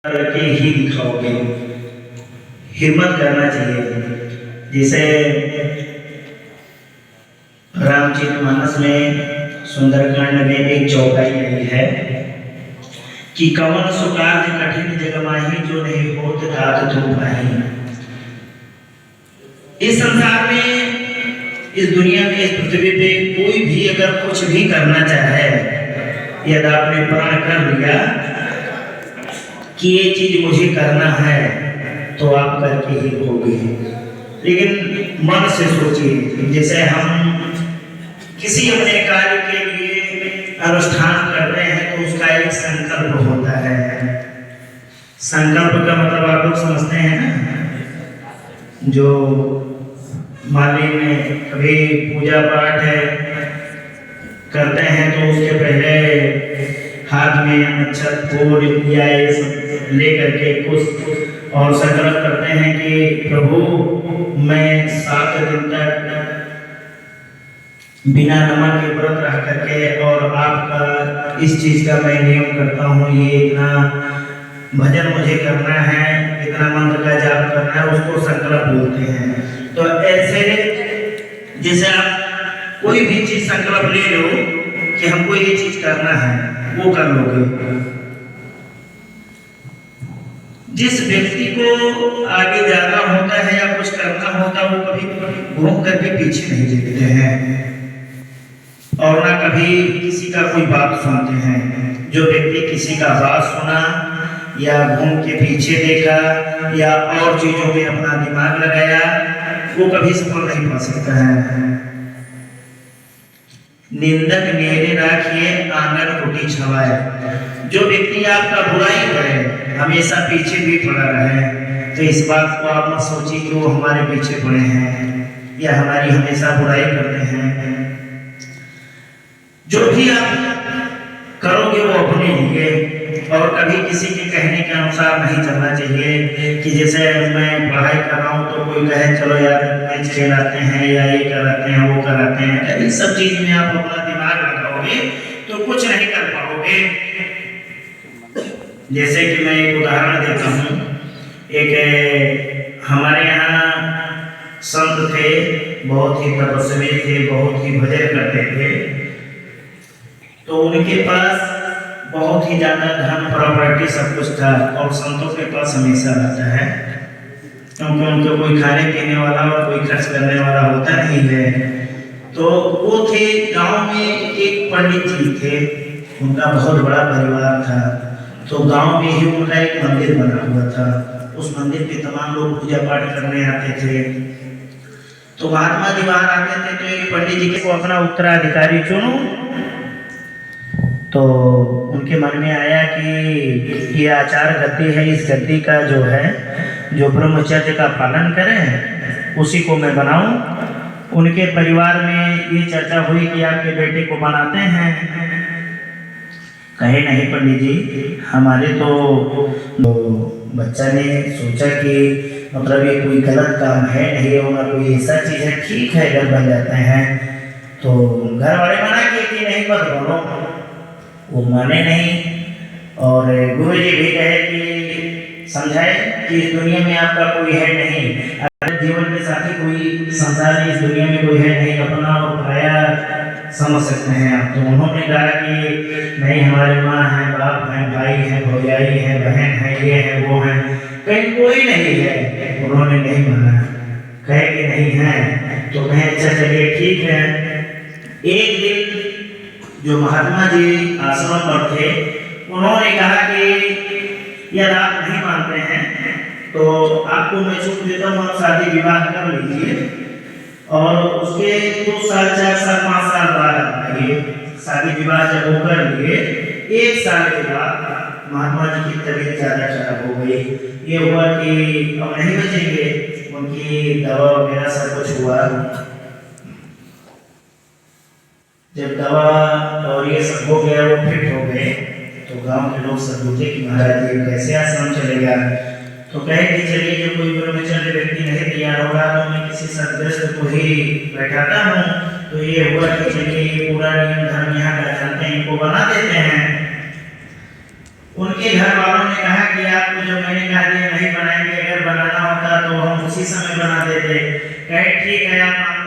करके ही दिखाओगे। हिम्मत करना चाहिए। जैसे रामचरितमानस में सुंदरकांड में एक चौपाई आई है कि कवन सो कार्य कठिन जग माही, जो नहीं होत तात तुम पाही। इस संसार में, इस दुनिया में, इस पृथ्वी पे कोई भी अगर कुछ भी करना चाहे, यदि आपने प्रण कर लिया कि ये चीज मुझे करना है, तो आप करके ही रहोगे। लेकिन मन से सोचिए, जैसे हम किसी अपने कार्य के लिए अनुष्ठान करते हैं तो उसका एक संकल्प होता है। संकल्प का मतलब आप लोग समझते हैं ना। जो मान लीजिए कभी पूजा पाठ करते हैं तो उसके पहले हाथ में अक्षत फूल या ये सब ले करके कुछ और संकल्प करते हैं कि प्रभु मैं 7 दिन तक बिना नमक के व्रत रह करके और आपका इस चीज का मैं नियम करता हूँ, ये इतना भजन मुझे करना है, इतना मंत्र का जाप करना है, उसको संकल्प बोलते हैं। तो ऐसे जैसे आप कोई भी चीज संकल्प ले लो कि हमको ये चीज करना है, वो कर लोगे। जिस व्यक्ति को आगे जाना होता है या कुछ करना होता है, वो कभी घूम करके पीछे नहीं देखते हैं और ना कभी किसी का कोई बात सुनते हैं। जो व्यक्ति किसी का बात सुना या घूम के पीछे देखा या और चीजों में अपना दिमाग लगाया, वो कभी सफल नहीं पा सकता है। निंदक नेड़े राखिए आंगन कुटी छवाए। जो व्यक्ति आपका बुराई करे, हमेशा पीछे भी पड़ा रहे, तो इस बात को आप मत सोचिए कि वो हमारे पीछे पड़े हैं या हमारी हमेशा बुराई करते हैं। जो भी आप करोगे वो अपने लिए, और कभी किसी के कहने के अनुसार नहीं चलना चाहिए कि जैसे मैं पढ़ाई कर रहा हूँ तो कोई कहे चलो यार मैच खेलाते हैं या ये कराते हैं वो कराते हैं। इस सब चीज में आप अपना दिमाग लगाओगे तो कुछ नहीं कर पाओगे। जैसे कि मैं एक उदाहरण देता हूँ। एक हमारे यहाँ संत थे, बहुत ही तपस्वी थे, बहुत ही भजन करते थे। तो उनके पास बहुत ही ज्यादा धन प्रॉपर्टी सब कुछ था, और संतों के पास हमेशा रहता है, क्योंकि उनको कोई खाने पीने वाला और कोई खर्च करने वाला होता नहीं है। तो वो थे, गांव में एक पंडित जी थे, उनका बहुत बड़ा परिवार था। तो गांव में ही उनका एक मंदिर बना हुआ था। उस मंदिर पे तमाम लोग पूजा पाठ करने आते थे। तो महात्मा जी बाहर आते थे तो एक पंडित जी को अपना उत्तराधिकारी चुनो। तो उनके मन में आया कि ये आचार गद्दी है, इस गद्दी का जो है, जो ब्रह्मचर्य का पालन करें उसी को मैं बनाऊं। उनके परिवार में ये चर्चा हुई कि आपके बेटे को बनाते हैं। कहे नहीं पंडित जी, हमारे तो बच्चा ने सोचा कि मतलब ये कोई गलत काम है नहीं होगा, कोई ऐसा चीज़ है, ठीक है अगर बन जाते हैं। तो घर वाले मना किए कि नहीं मत बनो, वो माने नहीं। और गुरु जी भी कहे कि समझाए कि इस दुनिया में आपका कोई है नहीं, अगर जीवन के साथी कोई संसार में इस दुनिया में कोई है नहीं, अपना और पराया समझ सकते हैं आप। तो उन्होंने कहा कि नहीं, हमारे माँ है, बाप है, भाई है, भौजाई है, बहन है, ये है वो है, कहीं कोई नहीं है। उन्होंने नहीं माना, कहे कि नहीं है। तो कहे अच्छा चलिए ठीक है। एक दिन जो महात्मा जी आश्रम पर थे, उन्होंने कहा कि यदि आप नहीं मानते हैं तो आपको मैं छूट देता हूँ, आप शादी विवाह कर लीजिए और उसके 2 साल 4 साल 5 साल बाद आइए। शादी विवाह जब वो कर लिए, 1 साल के बाद महात्मा जी की तबीयत ज़्यादा खराब हो गई। ये हुआ कि अब नहीं बचेंगे, उनकी दवा वगैरह सब कुछ हुआ। जब दवा और ये सब हो गया, वो फिट हो गए, तो गांव के लोग सब पूछे कि महाराज ये कैसे आश्रम चलेगा। तो कहे कि चलिए जो कोई ब्रह्मचारी व्यक्ति नहीं तैयार होगा तो मैं किसी सदग्रस्त को ही बैठाता हूँ। तो ये हुआ कि चलिए ये पूरा नियम धर्म यहाँ का जानते हैं, इनको बना देते हैं। उनके घर वालों ने कहा कि आपको जो मैंने कहा दिया नहीं बनाएंगे, अगर बनाना होता तो हम उसी समय बना देते। कहे ठीक है, आप